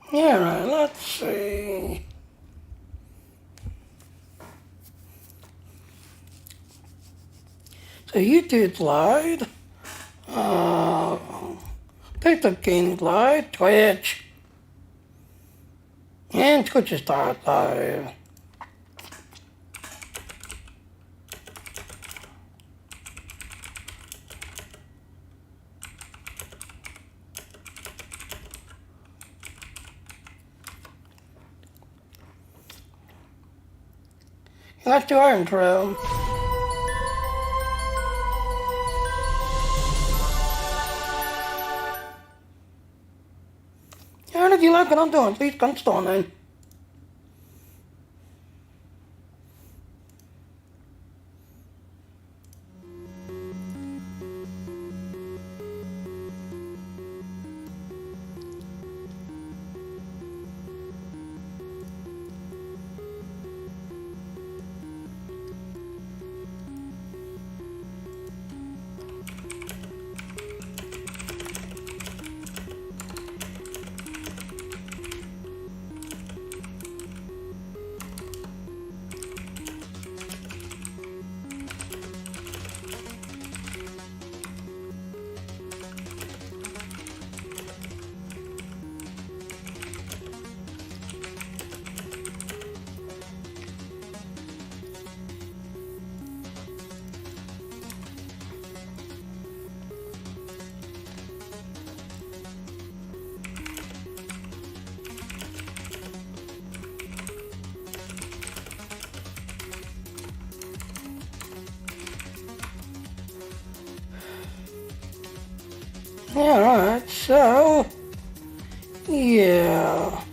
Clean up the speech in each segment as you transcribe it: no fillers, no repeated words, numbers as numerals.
Yeah, right, let's see. So YouTube slide, uh, TikTok King slide, Twitch, and Twitch is start live. Let's do our intro. How did you like what I'm doing? Please come storm in. Alright, so, yeah.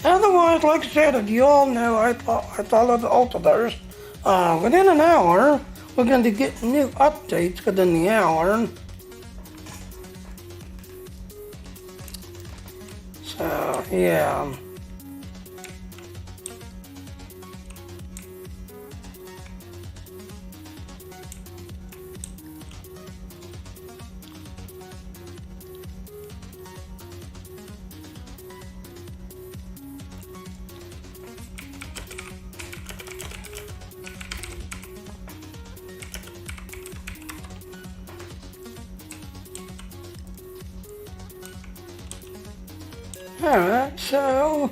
Otherwise, like I said, as you all know, I follow the Utherverse. Within an hour, we're going to get new updates within the hour. So, yeah. Alright, so...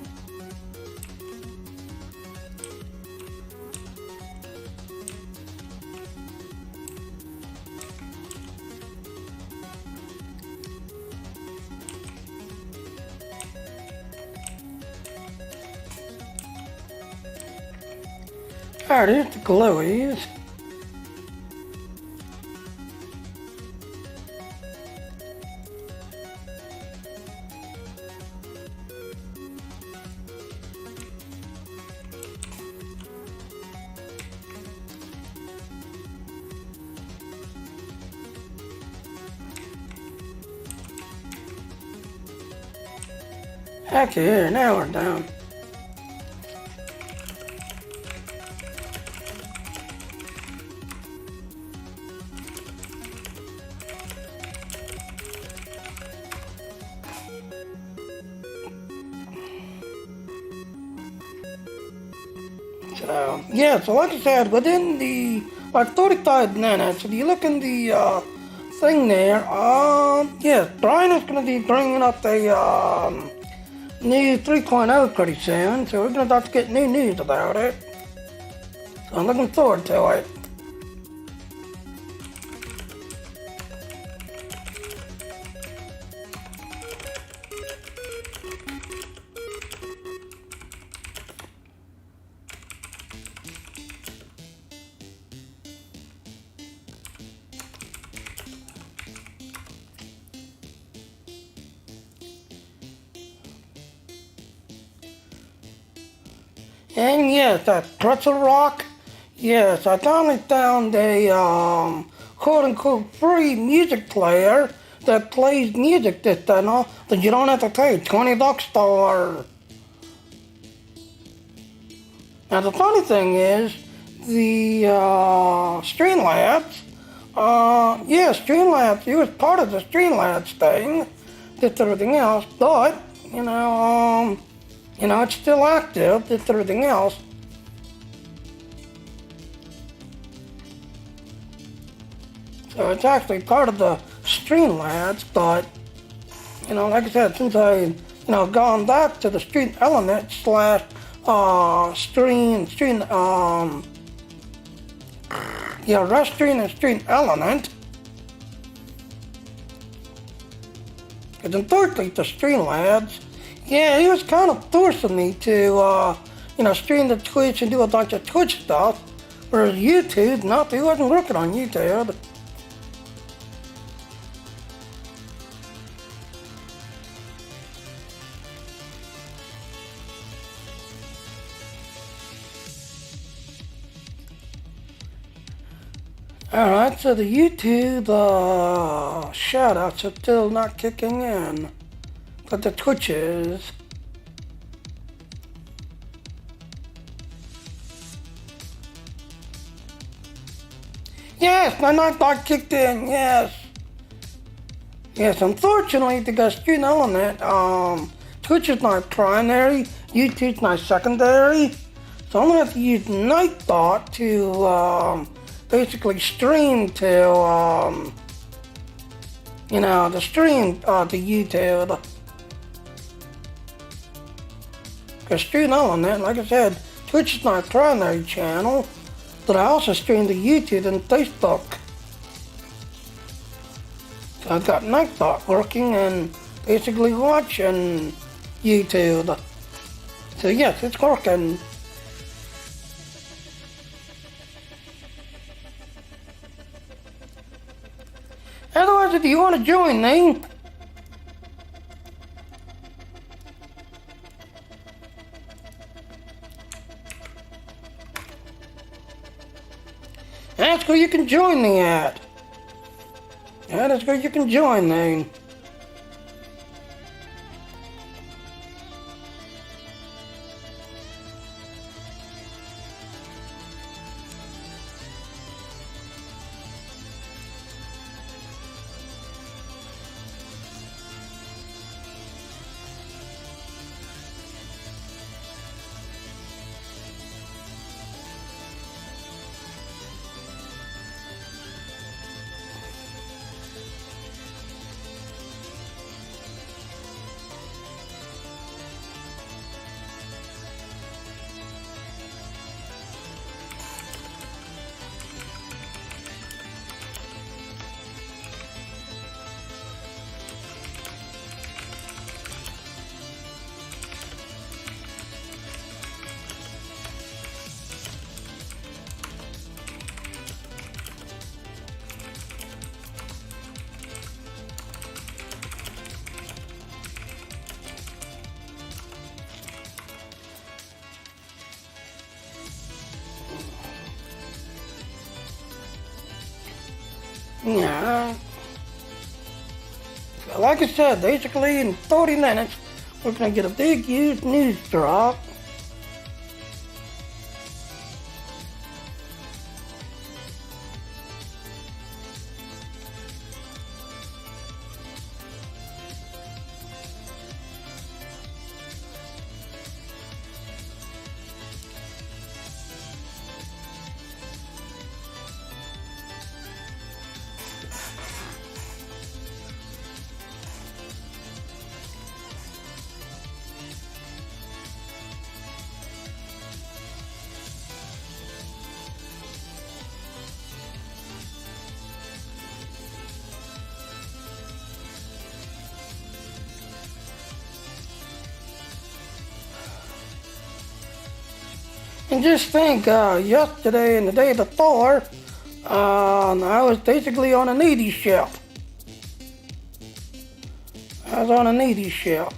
Alright, here's the glowies. Okay, here, now we're down. So, yeah, so like I said, within the, like 35 minutes, if you look in the, thing there, yeah, Brian is going to be bringing up the, new 3.0 pretty soon, so we're going to start to get new news about it. So I'm looking forward to it. And yes, that pretzel rock, yes, I finally found a, quote-unquote free music player that plays music that you don't have to pay $20 for. Now the funny thing is, the Streamlabs Yeah, Streamlabs, he was part of the Streamlabs thing, did everything else, but, it's still active, did everything else. So it's actually part of the Streamlabs, but, like I said, since I, gone back to the Stream Element slash, Restream and Stream Element, because unfortunately the Streamlabs, yeah, he was kind of forcing me to, stream the Twitch and do a bunch of Twitch stuff, whereas YouTube, he wasn't working on YouTube. Alright, so the YouTube shoutouts are still not kicking in, but the Twitch is. Yes, my Nightbot kicked in, yes. Yes, unfortunately, because Stream Element, Twitch is my primary, YouTube's my secondary, so I'm gonna have to use Nightbot to, basically stream to, the stream to YouTube. Because Stream Element, like I said, Twitch is my primary channel, but I also stream to YouTube and Facebook. So I've got Nightbot working and basically watching YouTube. So yes, it's working. Otherwise, if you want to join me, that's where you can join me at. Yeah, that's where you can join me. Yeah. So like I said, basically in 40 minutes, we're going to get a big, huge news drop. And just think, yesterday and the day before, I was basically on a Navy ship. I was on a Navy ship.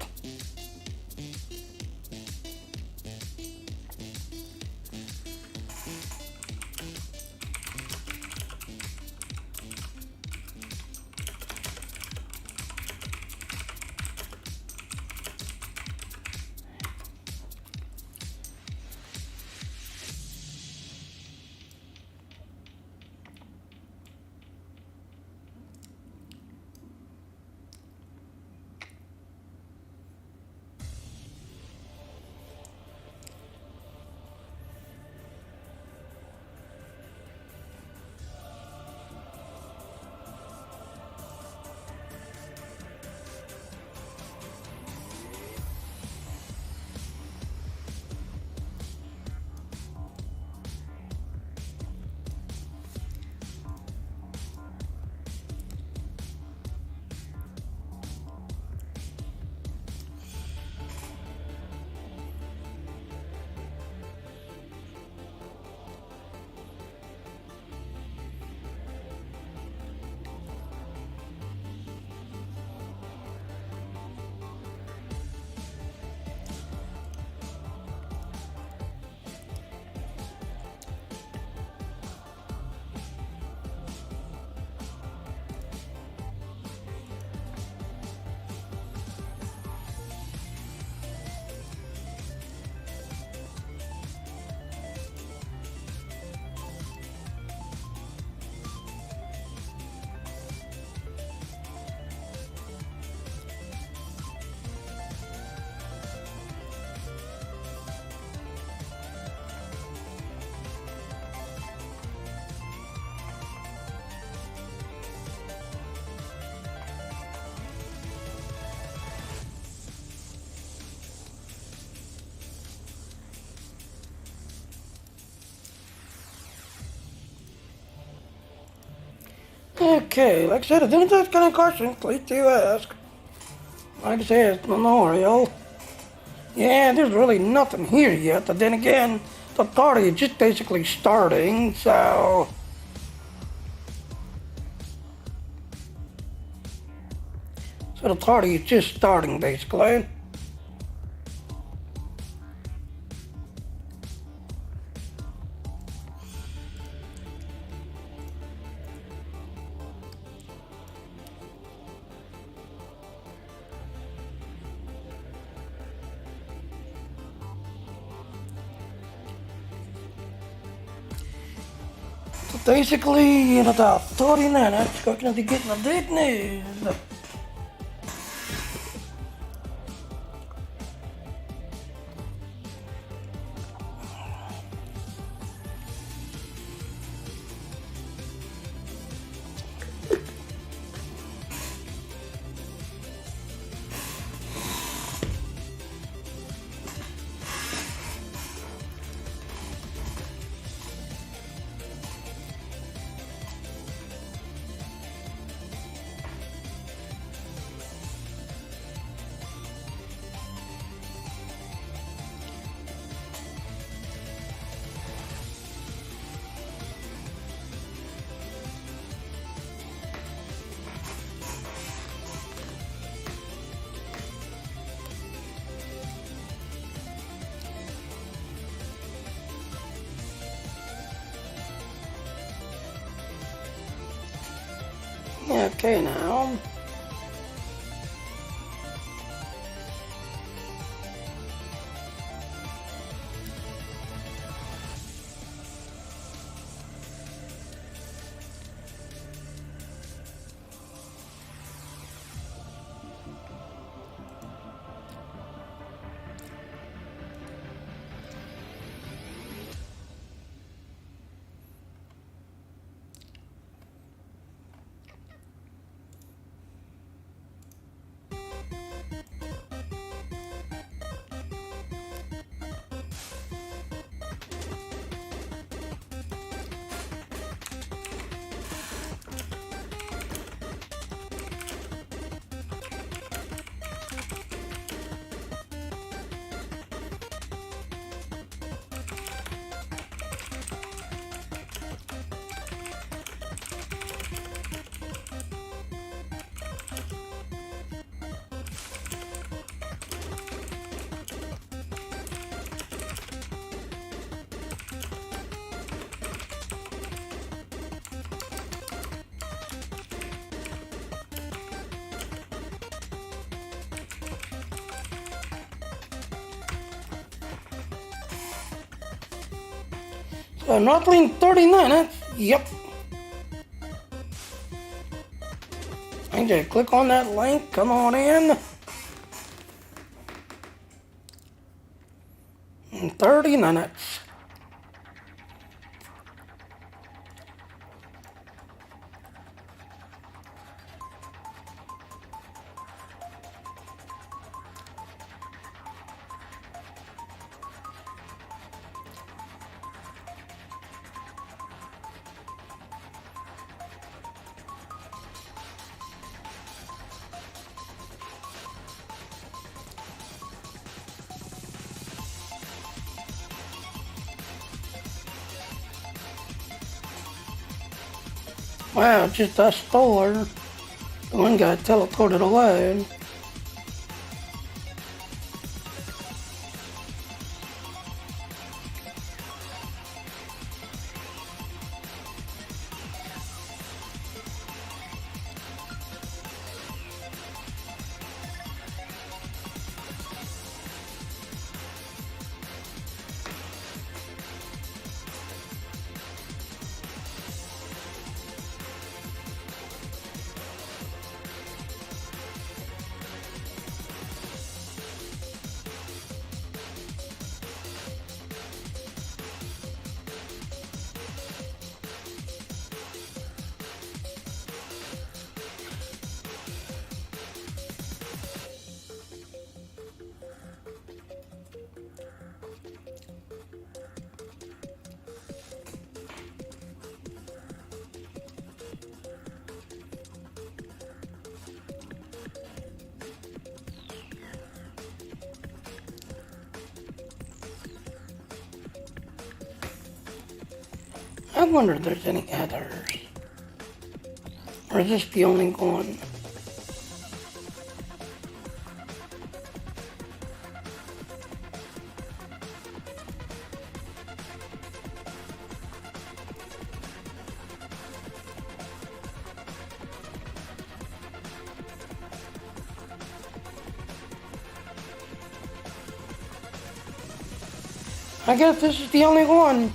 Okay, like I said, if anyone's got any questions, please do ask. Like I said, it's Memorial. Yeah, there's really nothing here yet, but then again, the party is just basically starting, so... So the party is just starting, basically. So basically, in about 30 minutes, we're going to be getting the big news. Okay, now. So roughly in 30 minutes, yep. And just click on that link, come on in. In 30 minutes. Wow, just that store. The one guy teleported away. I wonder if there's any others. Or is this the only one? I guess this is the only one.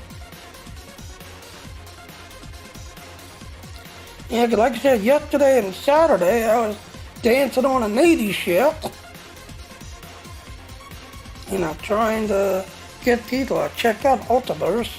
Yeah, 'cause like I said, yesterday and Saturday, I was dancing on a Navy ship. You know, trying to get people to check out Utherverse.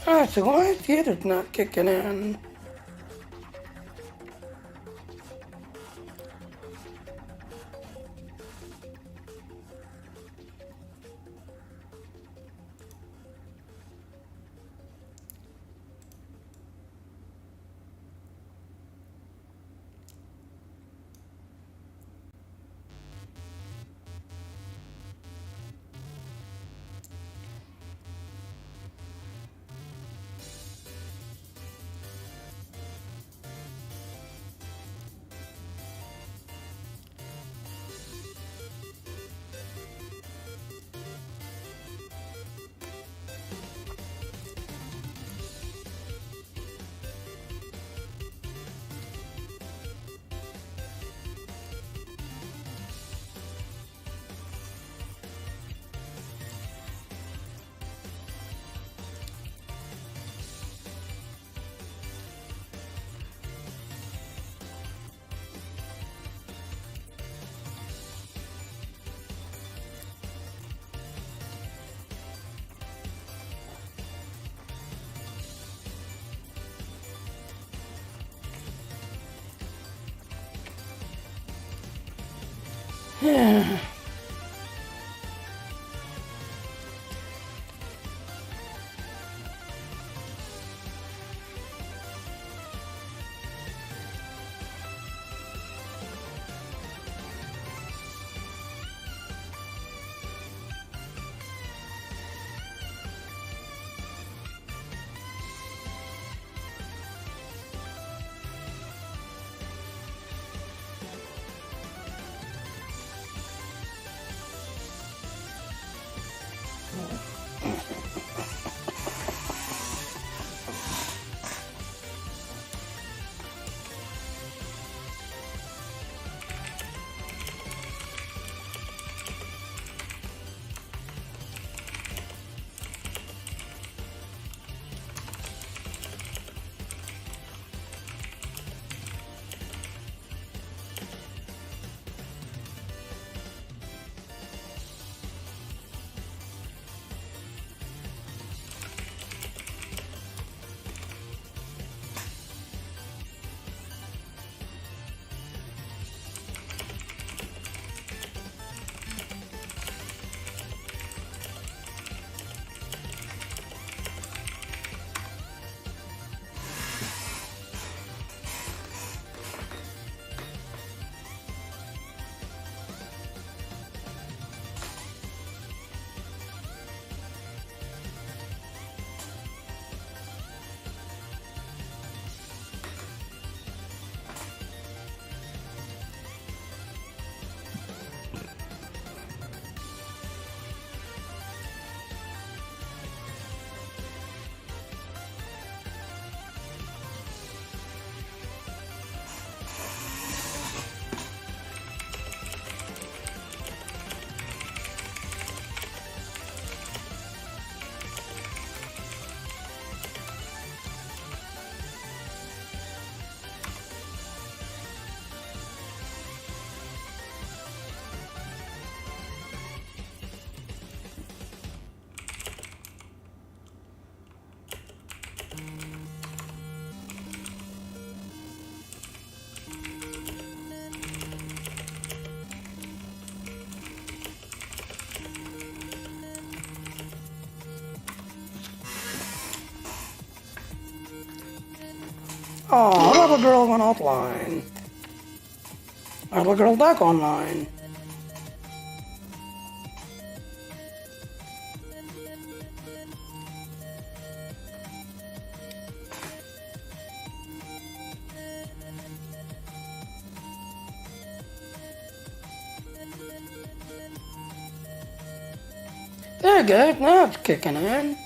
Alright, so why is the other's not kicking in? Yeah. Oh, another girl went offline. Another girl back online. There you go, now it's kicking in.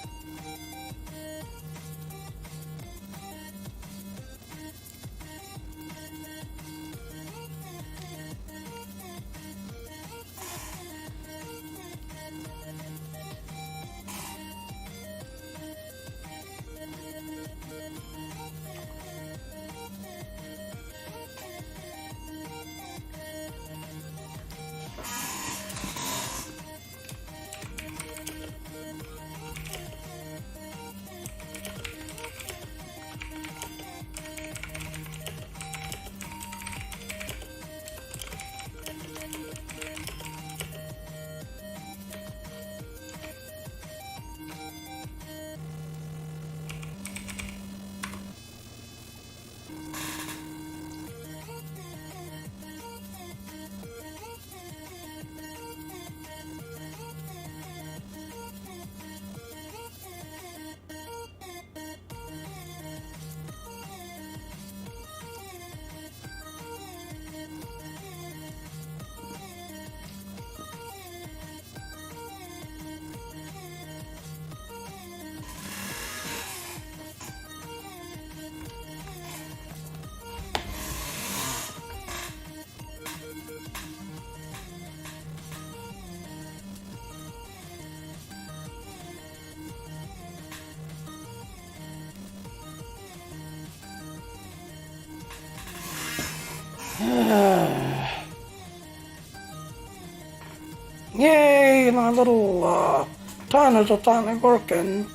Yay, my little timers are finally working.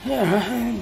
Yeah.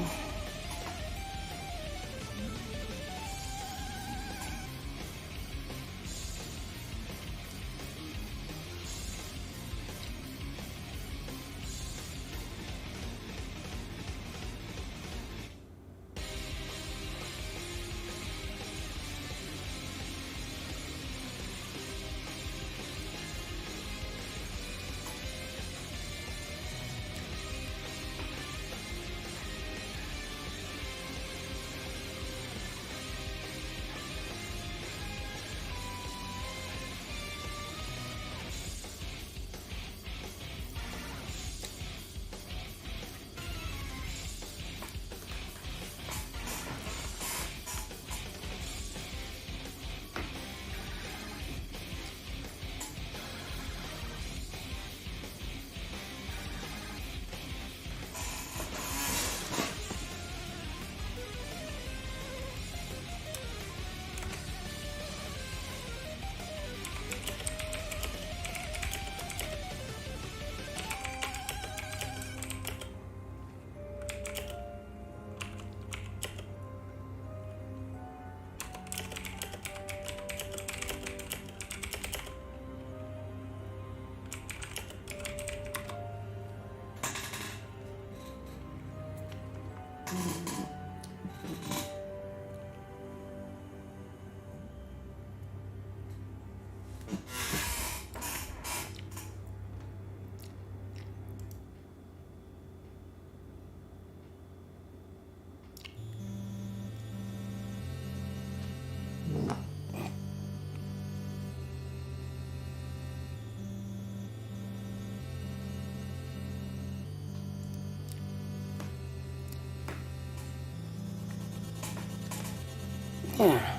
Yeah.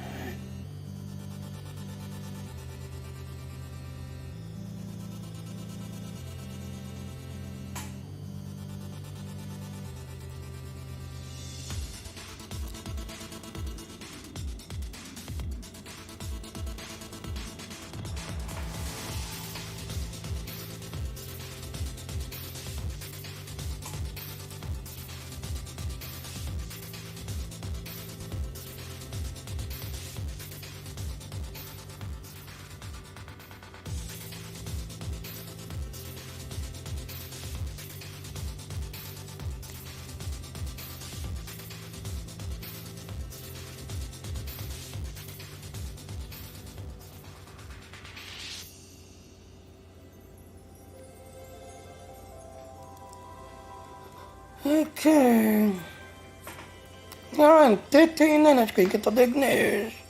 Okay. Ja, in 13 minutes kun je het big news.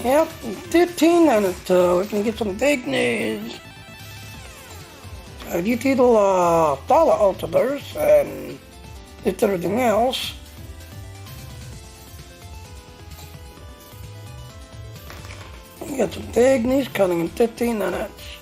Yep, 15 minutes we can get some big news. Die titel talen Utherverse and it's everything else. We got some big news coming in 15 minutes.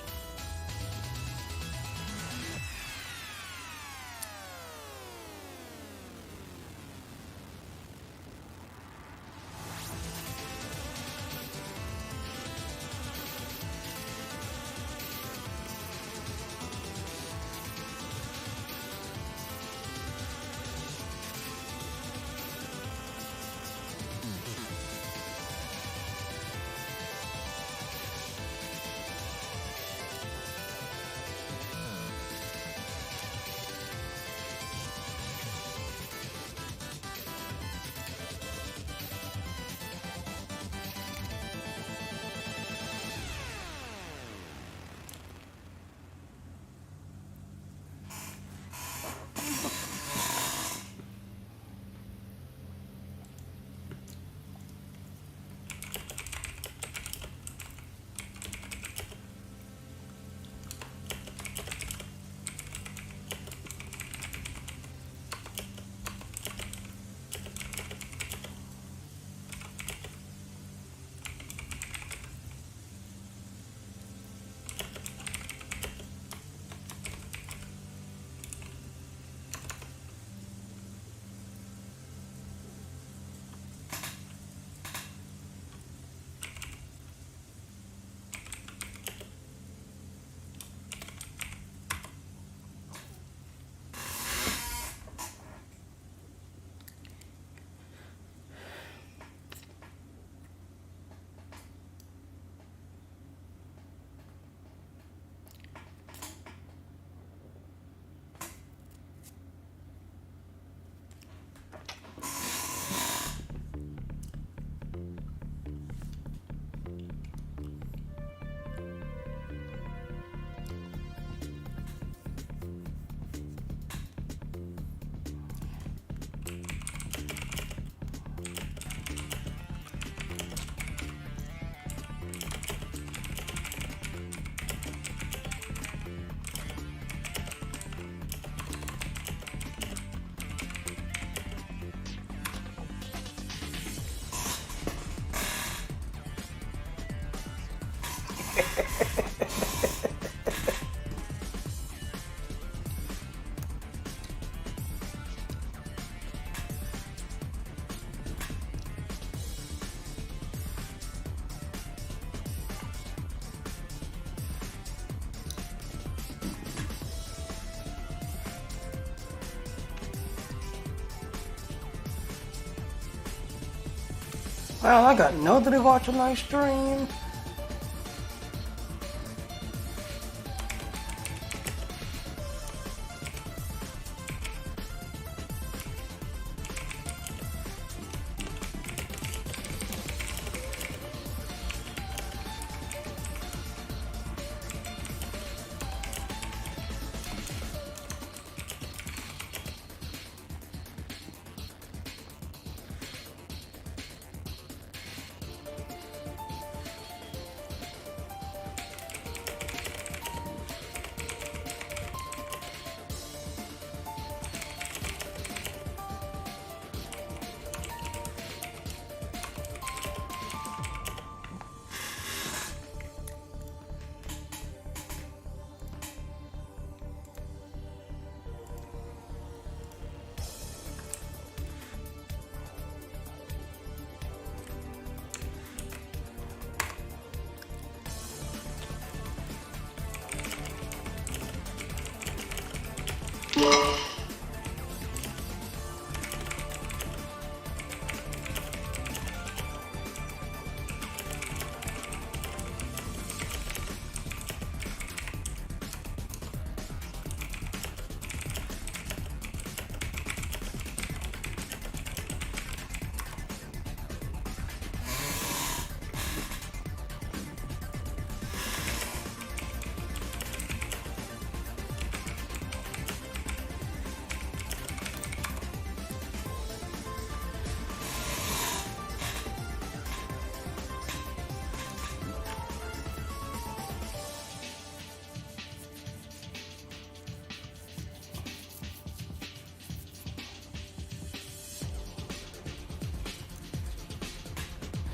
Well, I got nobody watching my stream.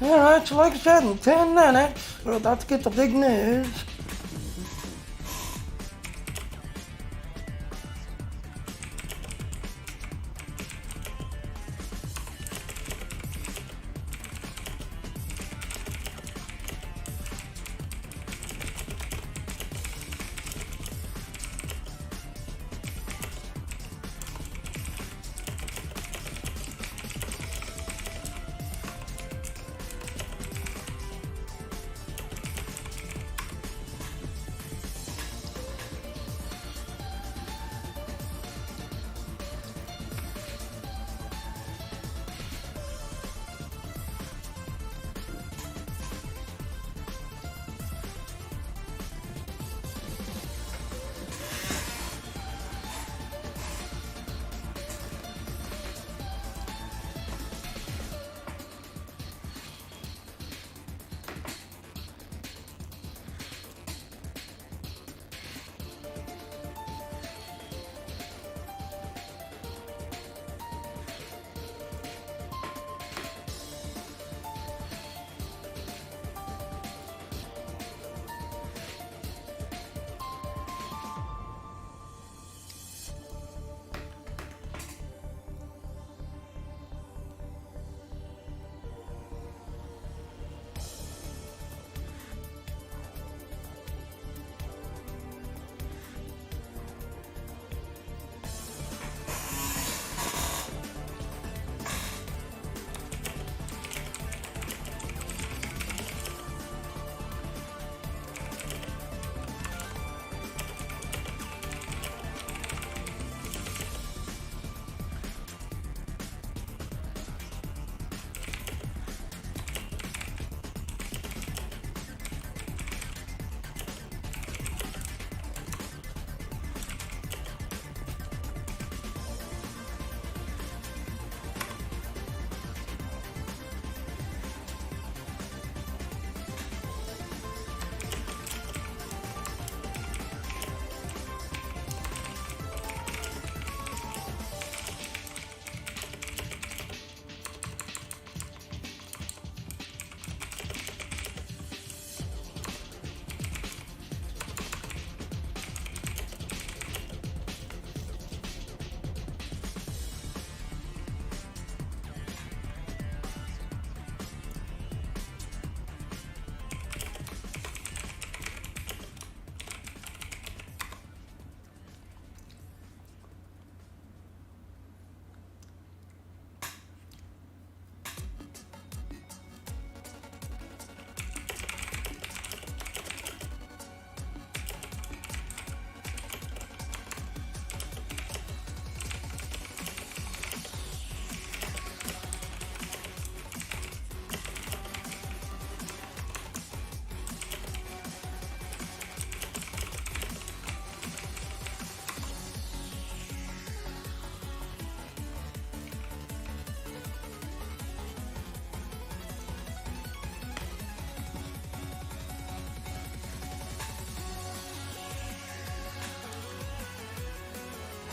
Alright, so like I said, in 10 minutes, we're about to get the big news.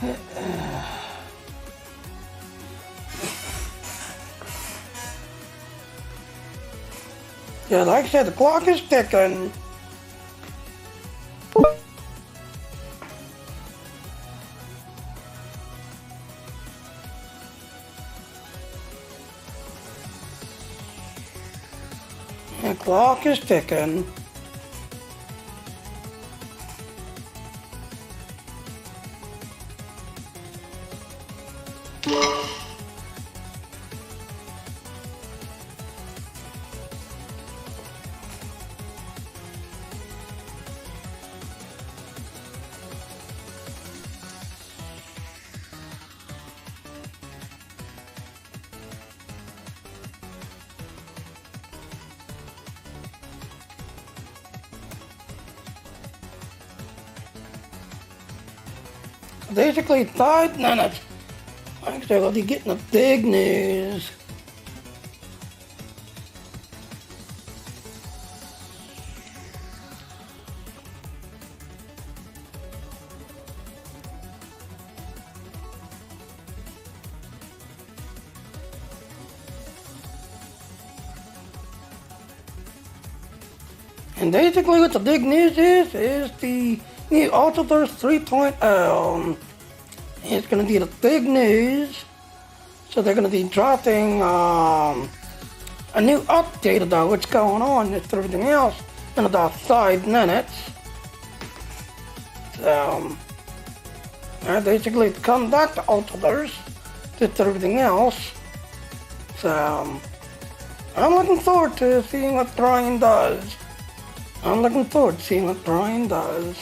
Yeah, like I said, the clock is ticking. The clock is ticking. Basically 5 minutes. Actually, I'll be getting the big news. And basically what the big news is the new Utherverse 3.0. It's going to be the big news. So they're going to be dropping a new update about what's going on with everything else in about 5 minutes. So, basically to come back to Utherverse with everything else. So, I'm looking forward to seeing what Brian does. I'm looking forward to seeing what Brian does.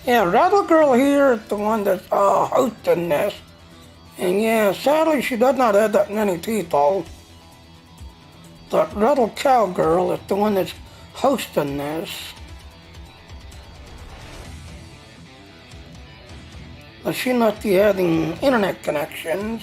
Yeah, Rattle Girl here is the one that's hosting this. And yeah, sadly she does not have that many people. But Rattle Cowgirl is the one that's hosting this. But she must be having internet connections.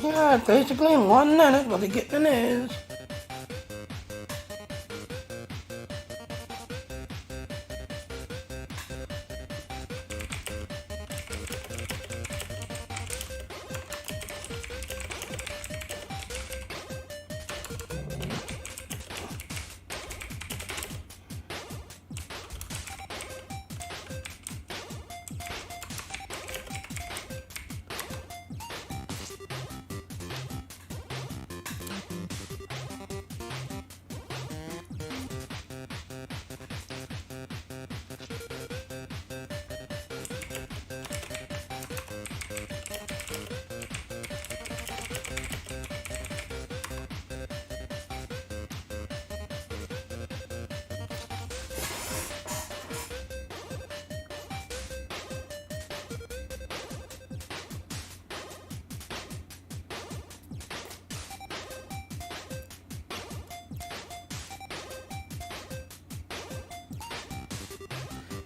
Yeah, basically in 1 minute we'll be getting the news.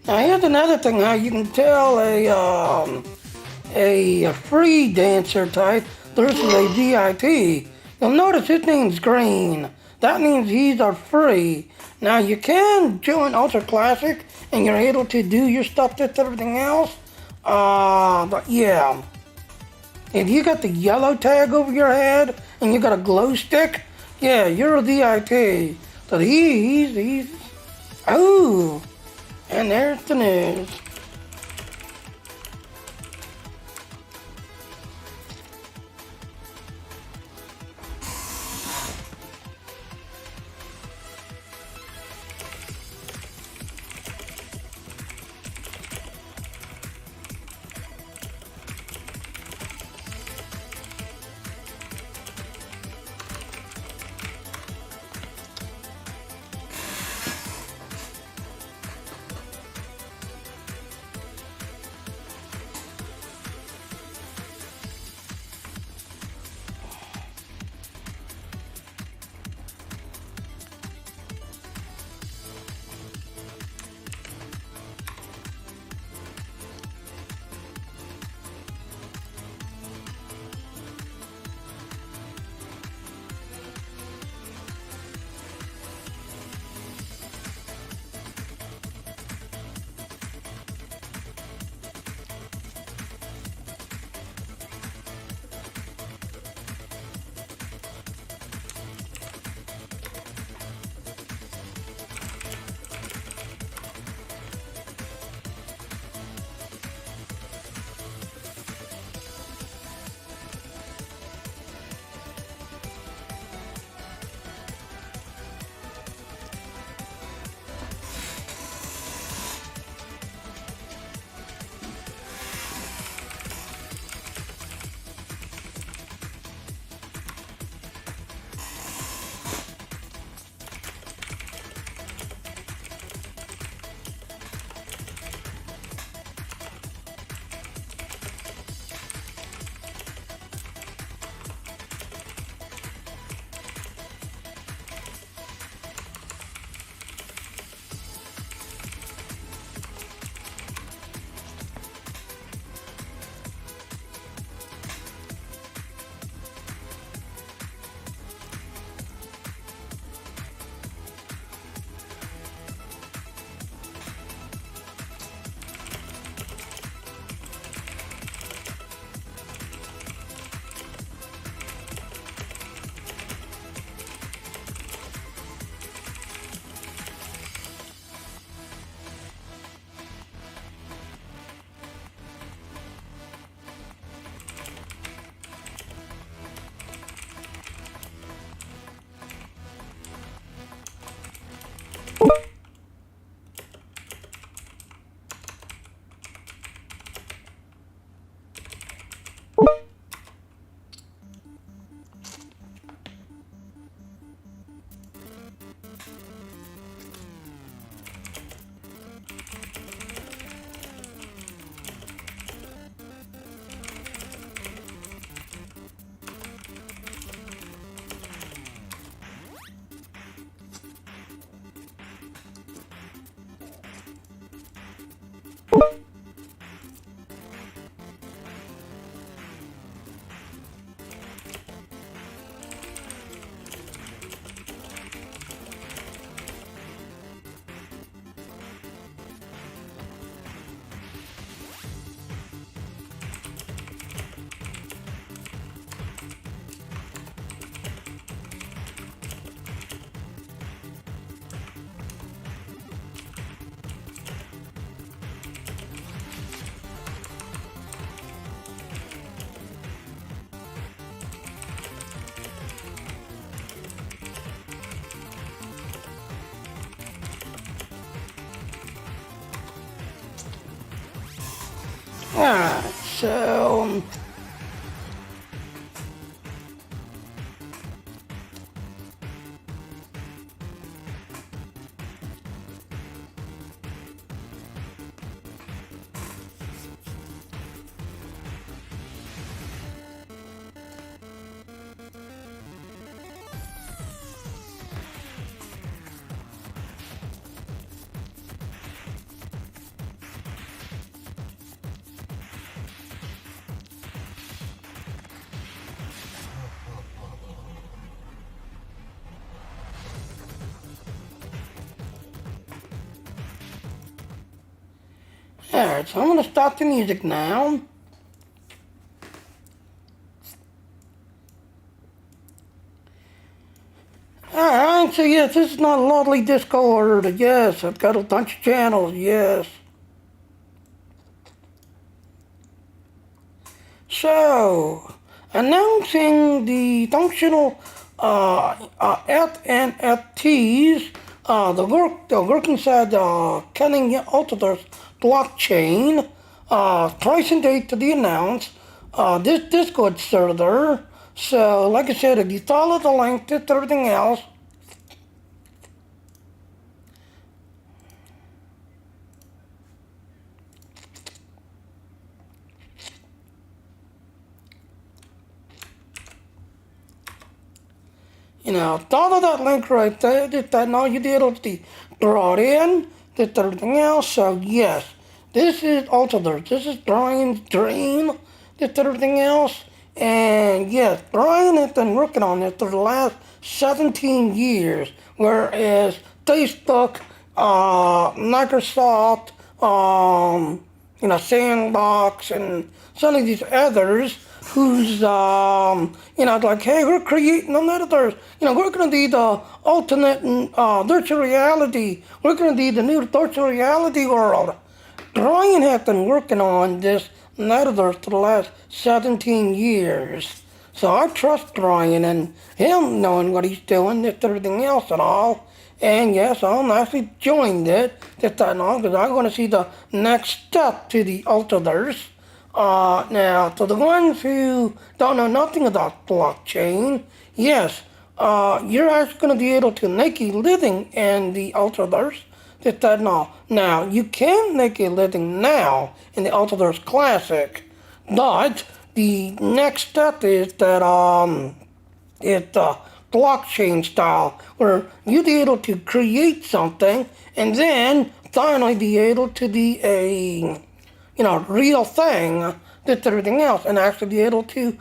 Now here's another thing how you can tell a free dancer type versus a VIP. You'll notice his name's green. That means he's a free. Now you can join Ultra Classic and you're able to do your stuff with everything else. But yeah. If you got the yellow tag over your head and you got a glow stick, yeah, you're a VIP. So he's oh. And there's the news. Alright, so alright, so I'm gonna stop the music now. Alright, so yes, this is not a lovely Discord. Yes, I've got a bunch of channels, yes. So, announcing the functional FNFTs, the work inside the Cunning Utherverse blockchain, pricing date to be announced, this Discord server. So, like I said, if you follow the link to everything else, follow that link right there, that now you did it brought in, did everything else. So yes, this is Utherverse. This is Brian's dream, did everything else. And yes, Brian has been working on it for the last 17 years, whereas Facebook, Microsoft, Sandbox, and some of these others who's, like, hey, we're creating a metaverse. We're going to be the alternate virtual reality. We're going to be the new virtual reality world. Brian has been working on this metaverse for the last 17 years. So I trust Brian and him knowing what he's doing, and everything else and all. And yes, I'm actually joined it, just that and all, because I want to see the next step to the Utherverse. Now, to the ones who don't know nothing about blockchain, yes, you're actually going to be able to make a living in the Utherverse. Just that and all. Now, you can make a living now in the Utherverse Classic, but the next step is that it's blockchain style, where you'd be able to create something and then finally be able to be a real thing, just everything else, and actually be able to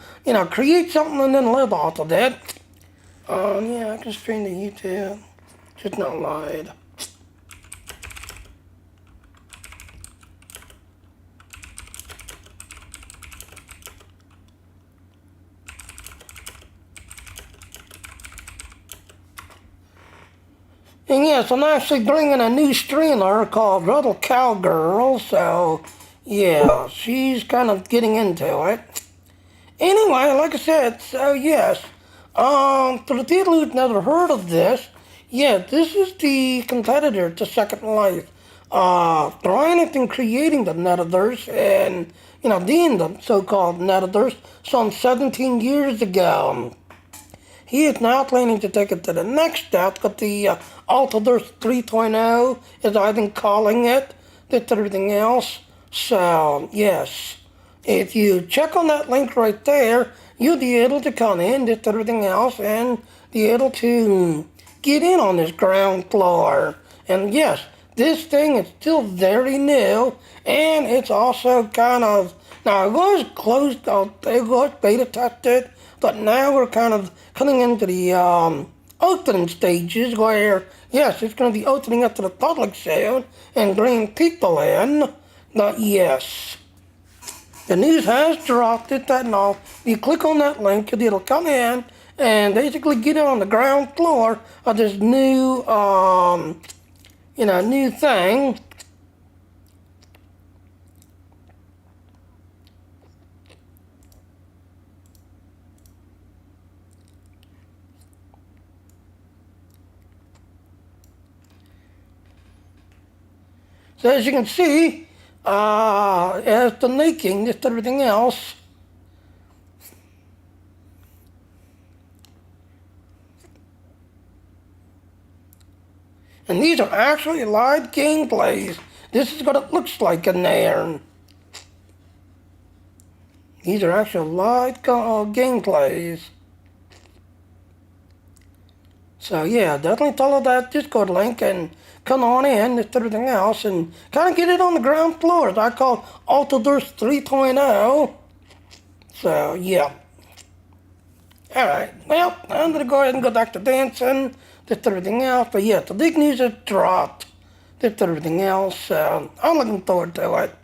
create something and then live off of it. Yeah, I can stream to YouTube, just not live. And yes, I'm actually bringing a new streamer called Rebel Cowgirl, so yeah, she's kind of getting into it. Anyway, like I said, so yes, for the people who've never heard of this, yeah, this is the competitor to Second Life. Brian has been creating the metaverse and, being the so-called metaverse some 17 years ago. He is now planning to take it to the next step with the Utherverse 3.0, as I've been calling it, with everything else. So, yes, if you check on that link right there, you'll be able to come in, with everything else, and be able to get in on this ground floor. And yes, this thing is still very new, and it's also kind of, now it was closed out, it was beta tested, but now we're kind of coming into the opening stages where, yes, it's going to be opening up to the public soon and bringing people in. But yes, the news has dropped it, that and all. You click on that link, it'll come in and basically get it on the ground floor of this new, new thing. So as you can see, as the making, just everything else. And these are actually live gameplays. This is what it looks like in there. These are actual live gameplays. So yeah, definitely follow that Discord link and come on in and everything else and kind of get it on the ground floor, as I call Utherverse 3.0. So yeah. Alright, well, I'm going to go ahead and go back to dancing, just everything else. But yeah, the big news has dropped, just everything else. So I'm looking forward to it.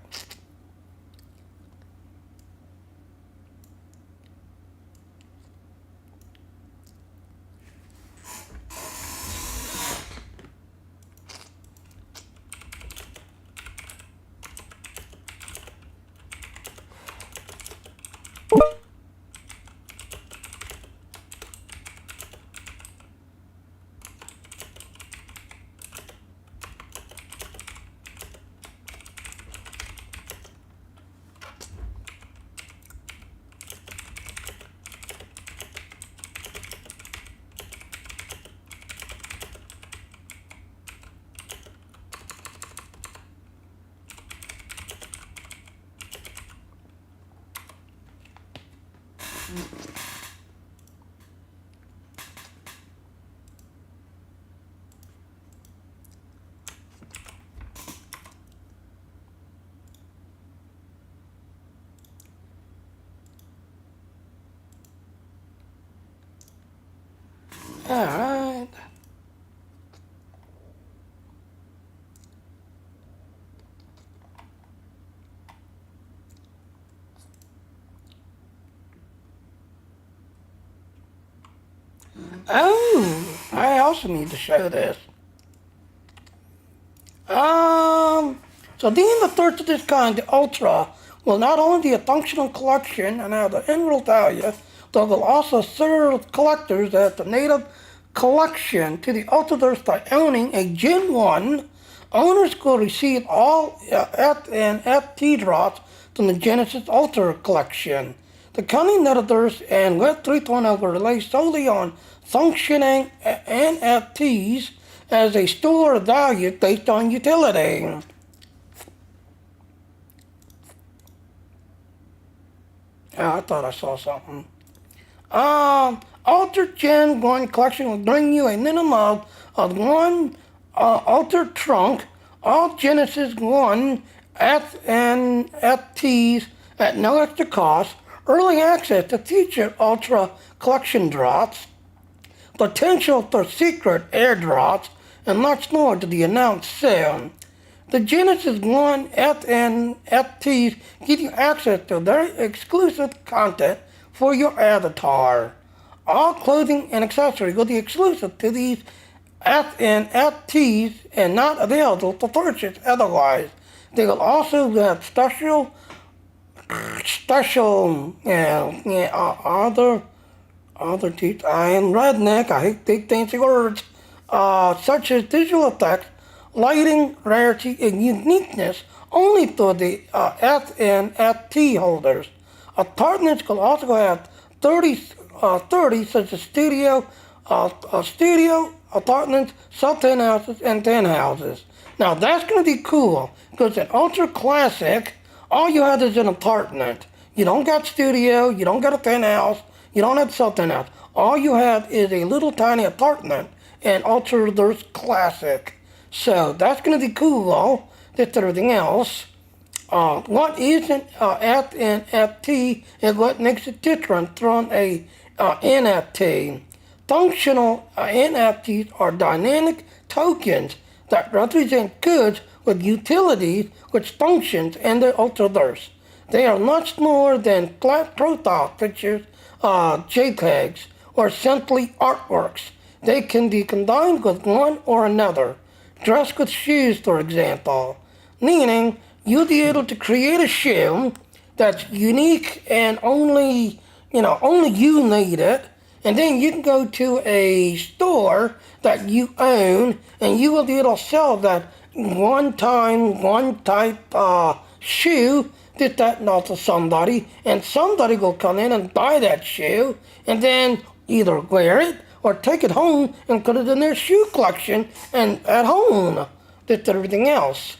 Alright. Oh, I also need to show this. So being the first of this kind, the Ultra will not only be a functional collection and have the integral value, but will also serve collectors as the native collection to the Ultraverse by owning a Gen 1. Owners will receive all F and FT drops from the Genesis Ultra collection. The coming Metaverse and Web 3.0 will rely solely on functioning NFTs as a store of value based on utility. I thought I saw something. Ultra Gen 1 collection will bring you a minimum of one Ultra Trunk, all Genesis 1 F and FTs at no extra cost, early access to future Ultra collection drops, potential for secret airdrops, and much more to be announced soon. The Genesis 1 F and FTs give you access to very exclusive content for your avatar. All clothing and accessories will be exclusive to these F and FTs and not available for purchase otherwise. They will also have special other teeth. I am redneck. I hate big fancy words, such as visual effects, lighting, rarity, and uniqueness only for the F and FT holders. Apartments will also have 30 such as studio apartments, sub-10 and 10 houses. Now that's going to be cool, because in Ultra Classic, all you have is an apartment. You don't got studio, you don't got a 10 house, you don't have something else. All you have is a little tiny apartment in Utherverse Classic. So that's going to be cool, just everything else. What isn't F and FT is what makes it different from a NFT. Functional NFTs are dynamic tokens that represent goods with utilities which functions in the Ultraverse. They are much more than flat profile pictures, JPEGs, or simply artworks. They can be combined with one or another, dressed with shoes, for example, meaning you'll be able to create a shoe that's unique and only you need it, and then you can go to a store that you own, and you will be able to sell that one type shoe, did that not to somebody, and somebody will come in and buy that shoe, and then either wear it or take it home and put it in their shoe collection and at home, did everything else.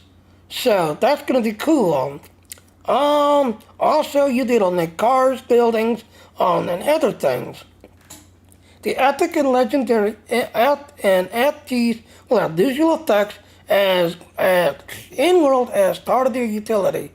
So that's gonna be cool. Also you did on the cars, buildings, and other things. The epic and legendary NFTs will have visual effects as in-world as part of their utility.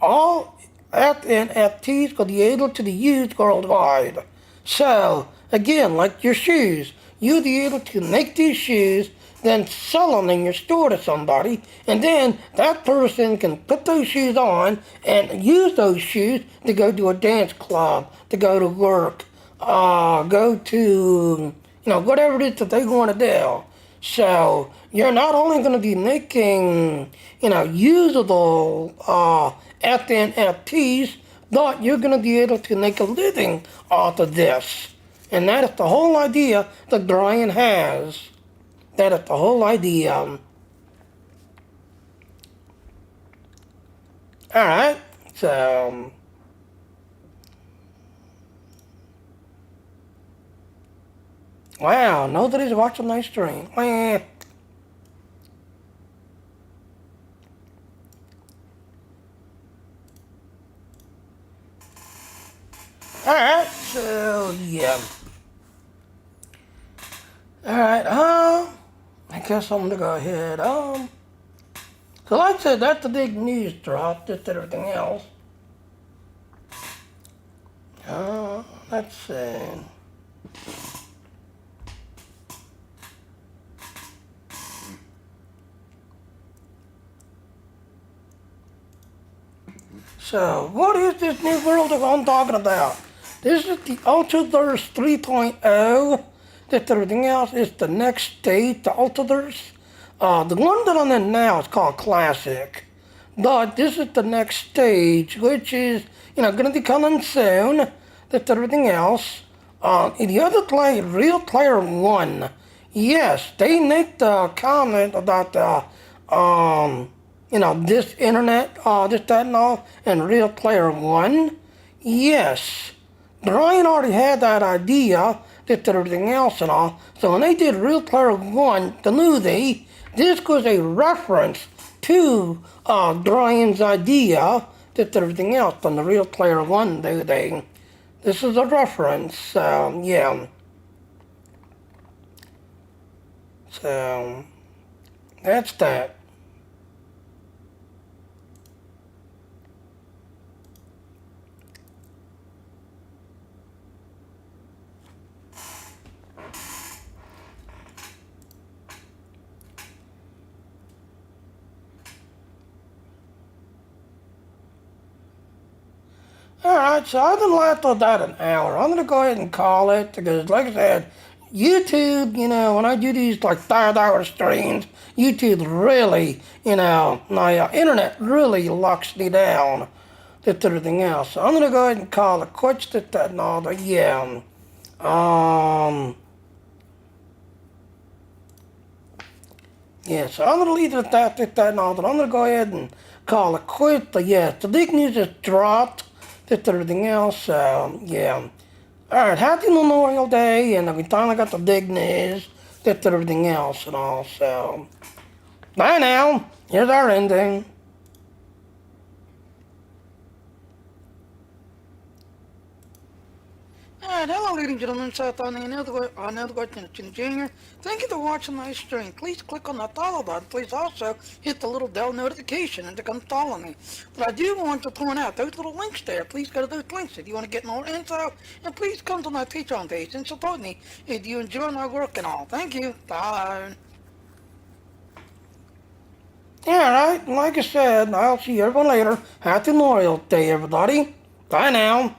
All NFTs will be able to be used worldwide. So, again, like your shoes, you'll be able to make these shoes, then sell them in your store to somebody, and then that person can put those shoes on and use those shoes to go to a dance club, to go to work, go to, whatever it is that they want to do. So you're not only going to be making, usable NFTs, but you're going to be able to make a living off of this. And that is the whole idea that Brian has. That is the whole idea. Alright, so... Wow, nobody's watching my stream. Alright, so yeah. Alright, I guess I'm gonna go ahead. So like I said, that's the big news drop, just everything else. Let's see. So, what is this new world that I'm talking about? This is the Utherverse 3.0. Just everything else is the next stage, the Utherverse. The one that I'm in now is called Classic. But this is the next stage, which is, going to be coming soon. Just everything else. In the other play, Real Player 1. Yes, they make the comment about this internet, this, that, and all, and Real Player 1? Yes. Brian already had that idea, just everything else and all. So when they did Real Player 1, the movie, this was a reference to Brian's idea, just everything else from the Real Player 1 movie. This is a reference, yeah. So, that's that. Alright, so I've been left with about an hour. I'm going to go ahead and call it because, like I said, YouTube, when I do these like 5-hour streams, YouTube really, my internet really locks me down to everything else. So I'm going to go ahead and call it quits to that and all, but yeah. Yeah, so I'm going to leave it at that and all, but I'm going to go ahead and call it quits. But yeah, the big news is dropped. Just everything else, yeah. Alright, happy Memorial Day, and we finally got the big news, just everything else and all, so. Bye now, here's our ending. Alright, hello ladies and gentlemen, Seth on another Jr. Thank you for watching my stream. Please click on the follow button. Please also hit the little bell notification and to come follow me. But I do want to point out those little links there. Please go to those links if you want to get more info. And please come to my Patreon page and support me if you enjoy my work and all. Thank you. Bye. Alright, like I said, I'll see everyone later. Happy Memorial Day, everybody. Bye now.